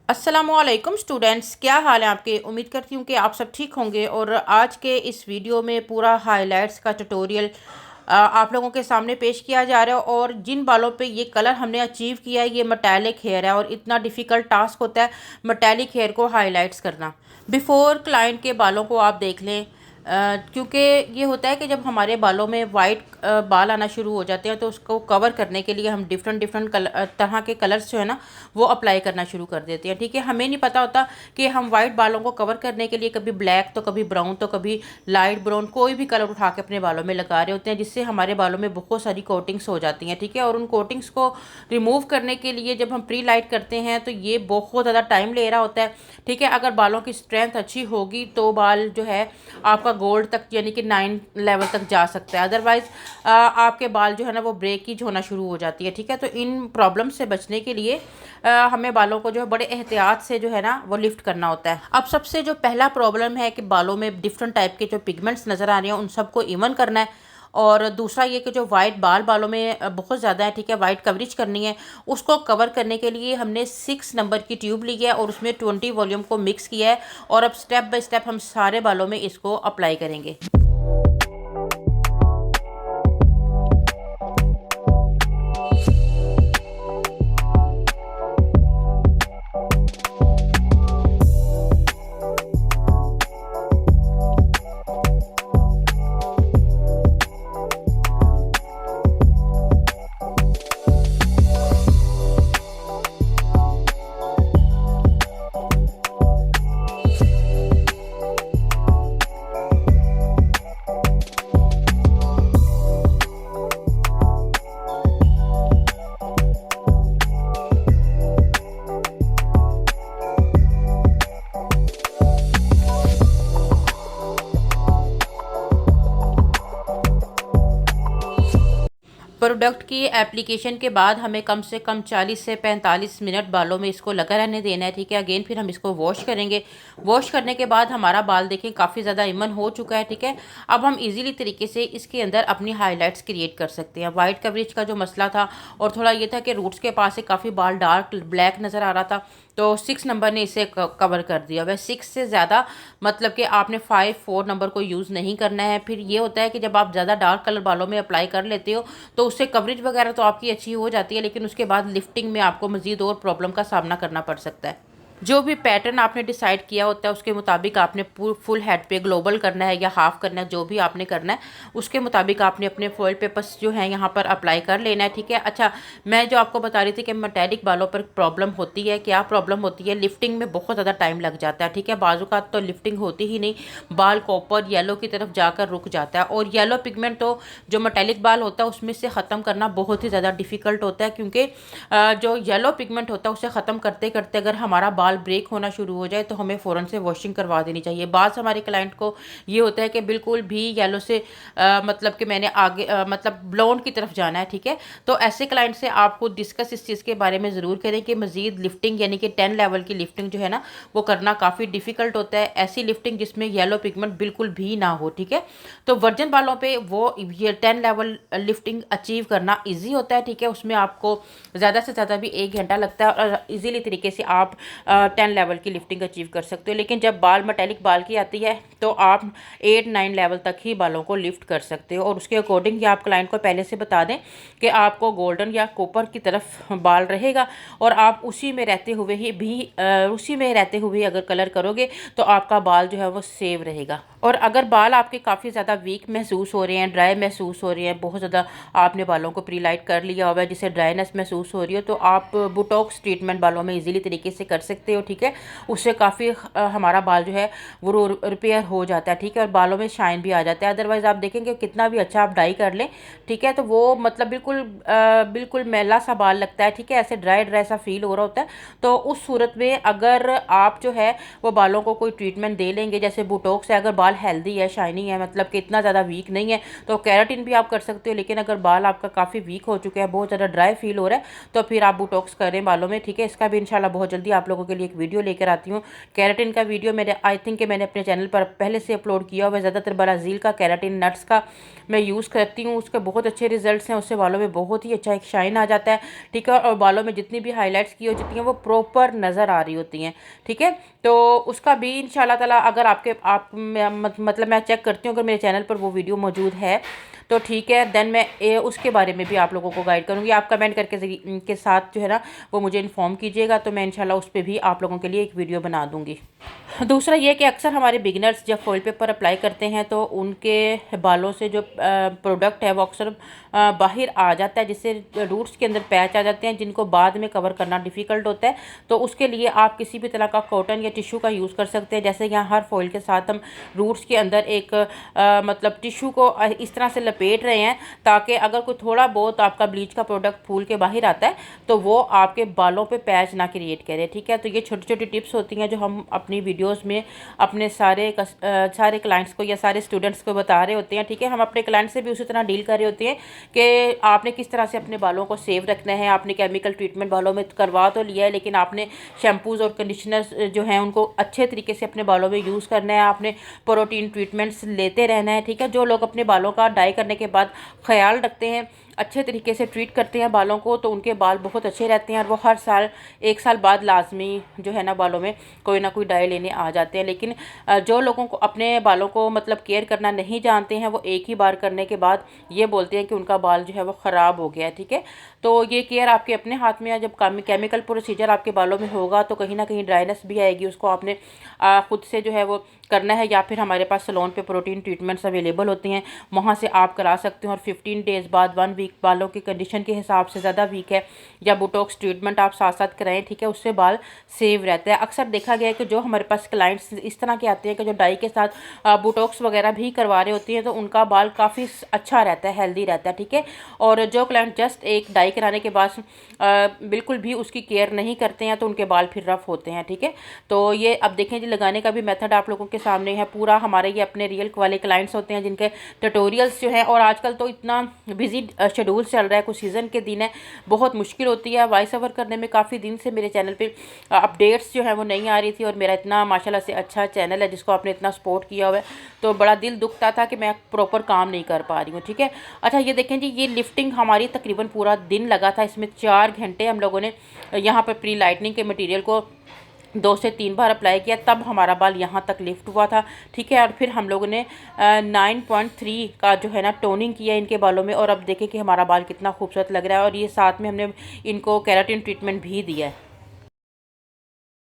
अस्सलामुअलैकुम स्टूडेंट्स, क्या हाल है आपके। उम्मीद करती हूँ कि आप सब ठीक होंगे। और आज के इस वीडियो में पूरा हाइलाइट्स का ट्यूटोरियल आप लोगों के सामने पेश किया जा रहा है। और जिन बालों पे ये कलर हमने अचीव किया है, ये मेटालिक हेयर है और इतना डिफ़िकल्ट टास्क होता है मेटालिक हेयर को हाईलाइट्स करना। बिफोर क्लाइंट के बालों को आप देख लें, क्योंकि ये होता है कि जब हमारे बालों में वाइट बाल आना शुरू हो जाते हैं तो उसको कवर करने के लिए हम डिफरेंट डिफरेंट तरह के कलर्स जो है ना वो अप्लाई करना शुरू कर देते हैं। ठीक है, हमें नहीं पता होता कि हम वाइट बालों को कवर करने के लिए कभी ब्लैक तो कभी ब्राउन तो कभी लाइट ब्राउन कोई भी कलर उठा के अपने बालों में लगा रहे होते हैं, जिससे हमारे बालों में बहुत सारी कोटिंग्स हो जाती हैं। ठीक है, और उन कोटिंग्स को रिमूव करने के लिए जब हम प्री लाइट करते हैं तो ये बहुत ज़्यादा टाइम ले रहा होता है। ठीक है, अगर बालों की स्ट्रेंथ अच्छी होगी तो बाल जो है आपका गोल्ड तक यानी कि 9 लेवल तक जा सकता है। अदरवाइज़ आपके बाल जो है ना वो ब्रेकेज होना शुरू हो जाती है। ठीक है, तो इन प्रॉब्लम से बचने के लिए हमें बालों को जो है बड़े एहतियात से जो है ना वो लिफ्ट करना होता है। अब सबसे जो पहला प्रॉब्लम है कि बालों में डिफरेंट टाइप के जो पिगमेंट्स नज़र आ रहे हैं उन सबको इवन करना है। और दूसरा ये कि जो वाइट बालों में बहुत ज़्यादा है, ठीक है, वाइट कवरेज करनी है। उसको कवर करने के लिए हमने 6 नंबर की ट्यूब ली है और उसमें 20 वॉल्यूम को मिक्स किया है। और अब स्टेप बाय स्टेप हम सारे बालों में इसको अप्लाई करेंगे। प्रोडक्ट की एप्लीकेशन के बाद हमें कम से कम 40 से 45 मिनट बालों में इसको लगा रहने देना है। ठीक है, अगेन फिर हम इसको वॉश करेंगे। वॉश करने के बाद हमारा बाल देखें काफ़ी ज़्यादा इमन हो चुका है। ठीक है, अब हम इजीली तरीके से इसके अंदर अपनी हाइलाइट्स क्रिएट कर सकते हैं। वाइट कवरेज का जो मसला था और थोड़ा ये था कि रूट्स के पास से काफ़ी बाल डार्क ब्लैक नज़र आ रहा था, तो 6 नंबर ने इसे कवर कर दिया। वह 6 से ज़्यादा मतलब कि आपने 5-4 नंबर को यूज़ नहीं करना है। फिर ये होता है कि जब आप ज़्यादा डार्क कलर बालों में अप्लाई कर लेते हो तो उससे कवरेज वगैरह तो आपकी अच्छी हो जाती है, लेकिन उसके बाद लिफ्टिंग में आपको मज़ीद और प्रॉब्लम का सामना करना पड़ सकता है। जो भी पैटर्न आपने डिसाइड किया होता है उसके मुताबिक आपने फुल हेड पे ग्लोबल करना है या हाफ करना है, जो भी आपने करना है उसके मुताबिक आपने अपने फॉइल पेपर्स जो हैं यहाँ पर अप्लाई कर लेना है। ठीक है, अच्छा, मैं जो आपको बता रही थी कि मेटालिक बालों पर प्रॉब्लम होती है, क्या प्रॉब्लम होती है, लिफ्टिंग में बहुत ज़्यादा टाइम लग जाता है। ठीक है, बाजू का तो लिफ्टिंग होती ही नहीं, बाल कॉपर येलो की तरफ जाकर रुक जाता है। और येलो पिगमेंट तो जो मेटालिक बाल होता है उसमें से ख़त्म करना बहुत ही ज़्यादा डिफ़िकल्ट होता है, क्योंकि जो येलो पिगमेंट होता है उसे ख़त्म करते करते अगर हमारा बाल ब्रेक होना शुरू हो जाए तो हमें फ़ौरन से वॉशिंग करवा देनी चाहिए। बाज़ हमारे क्लाइंट को ये होता है कि बिल्कुल भी येलो से मतलब कि मैंने आगे मतलब ब्लॉन्ड की तरफ जाना है। ठीक है, तो ऐसे क्लाइंट से आपको डिस्कस इस चीज़ के बारे में ज़रूर करें कि मज़ीद लिफ्टिंग यानी कि 10 लेवल की लिफ्टिंग जो है ना वो करना काफ़ी डिफ़िकल्ट होता है। ऐसी लिफ्टिंग जिसमें येलो पिगमेंट बिल्कुल भी ना हो। ठीक है, तो वर्जन बालों पे वो ये 10 लेवल लिफ्टिंग अचीव करना ईजी होता है। ठीक है, उसमें आपको ज़्यादा से ज़्यादा भी 1 घंटा लगता है और ईजीली तरीके से आप 10 लेवल की लिफ्टिंग अचीव कर सकते हो। लेकिन जब बाल मेटालिक बाल की आती है तो आप 8-9 लेवल तक ही बालों को लिफ्ट कर सकते हो। और उसके अकॉर्डिंग या आप क्लाइंट को पहले से बता दें कि आपको गोल्डन या कॉपर की तरफ बाल रहेगा और आप उसी में रहते हुए ही भी उसी में रहते हुए अगर कलर करोगे तो आपका बाल जो है वो सेव रहेगा। और अगर बाल आपके काफ़ी ज़्यादा वीक महसूस हो रहे हैं, ड्राई महसूस हो रहे हैं, बहुत ज़्यादा आपने बालों को प्री लाइट कर लिया हुआ है जिससे ड्राइनेस महसूस हो रही हो, तो आप बोटॉक्स ट्रीटमेंट बालों में इजीली तरीके से कर सकते हो। ठीक है, उससे काफ़ी हमारा बाल जो है वो रिपेयर हो जाता है। ठीक है, और बालों में शाइन भी आ जाता है। अदरवाइज़ आप देखेंगे कितना भी अच्छा आप डाई कर लें, ठीक है, तो वो मतलब बिल्कुल मैला सा बाल लगता है। ठीक है, ऐसे ड्राई ड्राई सा फील हो रहा होता है। तो उस सूरत में अगर आप जो है वो बालों को कोई ट्रीटमेंट दे लेंगे, जैसे बोटॉक्स है, अगर बाल हेल्दी है, शाइनिंग है, मतलब कि इतना ज़्यादा वीक नहीं है, तो केराटिन भी आप कर सकते हो। लेकिन अगर बाल आपका काफ़ी वीक हो चुका है, बहुत ज़्यादा ड्राई फील हो रहा है, तो फिर आप बोटॉक्स करें बालों में। ठीक है, इसका भी इंशाल्लाह बहुत जल्दी आप लोगों के लिए एक वीडियो लेकर आती हूँ। केराटिन का वीडियो आई थिंक मैंने अपने चैनल पर पहले से अपलोड किया हुआ है। ज़्यादातर ब्राज़ील का केराटिन नट्स का मैं यूज़ करती हूँ, उसके बहुत अच्छे रिजल्ट्स हैं, उससे बालों में बहुत ही अच्छा एक शाइन आ जाता है, ठीक है। और बालों में जितनी भी हाईलाइट्स की होती हैं वो प्रॉपर नज़र आ रही होती हैं, ठीक है। तो उसका भी इंशाल्लाह ताला अगर मतलब मैं चेक करती हूँ अगर मेरे चैनल पर वो वीडियो मौजूद है तो ठीक है, देन मैं उसके बारे में भी आप लोगों को गाइड करूँगी। आप कमेंट करके के साथ जो है ना वो मुझे इन्फॉर्म कीजिएगा, तो मैं इंशाल्लाह उस पर भी आप लोगों के लिए एक वीडियो बना दूँगी। दूसरा ये कि अक्सर हमारे बिगिनर्स जब फॉइल पेपर अप्लाई करते हैं तो उनके बालों से जो प्रोडक्ट है वो अक्सर बाहर आ जाता है, जिससे रूट्स के अंदर पैच आ जाते हैं जिनको बाद में कवर करना डिफ़िकल्ट होता है। तो उसके लिए आप किसी भी तरह का कॉटन या टिश्यू का यूज़ कर सकते हैं। जैसे यहाँ हर फॉइल के साथ हम रूट्स के अंदर एक मतलब टिश्यू को इस तरह से लपेट रहे हैं ताकि अगर कोई थोड़ा बहुत आपका ब्लीच का प्रोडक्ट फूल के बाहर आता है तो वो आपके बालों पे पैच ना क्रिएट करे, ठीक है। तो ये छोटी छोटी टिप्स होती हैं जो हम अपनी वीडियोस में अपने सारे क्लाइंट्स को या सारे स्टूडेंट्स को बता रहे होते हैं, ठीक है। हम अपने क्लाइंट से भी उसी तरह डील कर रहे होते हैं कि आपने किस तरह से अपने बालों को सेव रखना है। आपने केमिकल ट्रीटमेंट बालों में करवा तो लिया है, लेकिन आपने शैम्पूज़ और कंडीशनर्स जो हैं उनको अच्छे तरीके से अपने बालों में यूज़ करना है। आपने प्रोटीन ट्रीटमेंट्स लेते रहना है, ठीक है। जो लोग अपने बालों का डाई करने के बाद ख्याल रखते हैं, अच्छे तरीके से ट्रीट करते हैं बालों को, तो उनके बाल बहुत अच्छे रहते हैं और वो हर साल 1 साल बाद लाजमी जो है ना बालों में कोई ना कोई डाई लेने आ जाते हैं। लेकिन जो लोगों को अपने बालों को मतलब केयर करना नहीं जानते हैं वो एक ही बार करने के बाद ये बोलते हैं कि उनका बाल जो है वो ख़राब हो गया है, ठीक है। तो ये केयर आपके अपने हाथ में है। जब केमिकल प्रोसीजर आपके बालों में होगा तो कहीं ना कहीं ड्राइनेस भी आएगी, उसको आपने खुद से जो है वो करना है, या फिर हमारे पास सैलून पे प्रोटीन ट्रीटमेंट्स अवेलेबल होती हैं, वहाँ से आप करा सकते हो। और 15 डेज़ बाद 1 वीक बालों की कंडीशन के हिसाब से ज़्यादा वीक है या बोटॉक्स ट्रीटमेंट आप साथ साथ कराएं, ठीक है, उससे बाल सेव रहता है। अक्सर देखा गया है कि जो हमारे पास क्लाइंट्स इस तरह के आते हैं कि जो डाई के साथ बोटॉक्स वगैरह भी करवा रहे होती हैं तो उनका बाल काफ़ी अच्छा रहता है, हेल्दी रहता है, ठीक है। और जो क्लाइंट जस्ट एक डाई कराने के बाद बिल्कुल भी उसकी केयर नहीं करते हैं तो उनके बाल फिर रफ होते हैं, ठीक है। तो ये अब देखें जी, लगाने का भी मेथड आप लोगों के सामने है पूरा। हमारे ये अपने रियल वाले क्लाइंट्स होते हैं जिनके ट्यूटोरियल्स जो हैं, और आजकल तो इतना बिजी शेड्यूल चल रहा है, कुछ सीज़न के दिन है, बहुत मुश्किल होती है वॉइस ओवर करने में। काफ़ी दिन से मेरे चैनल पे अपडेट्स जो है वो नहीं आ रही थी, और मेरा इतना माशाल्लाह से अच्छा चैनल है जिसको आपने इतना सपोर्ट किया हुआ है, तो बड़ा दिल दुखता था कि मैं प्रॉपर काम नहीं कर पा रही हूँ, ठीक है। अच्छा ये देखें जी, ये लिफ्टिंग हमारी तकरीबन पूरा दिन लगा था। इसमें 4 घंटे हम लोगों ने यहाँ पर प्री लाइटनिंग के मटेरियल को 2 से 3 बार अप्लाई किया, तब हमारा बाल यहाँ तक लिफ्ट हुआ था, ठीक है। और फिर हम लोगों ने 9.3 का जो है ना टोनिंग किया इनके बालों में, और अब देखें कि हमारा बाल कितना खूबसूरत लग रहा है। और ये साथ में हमने इनको केराटिन ट्रीटमेंट भी दिया है।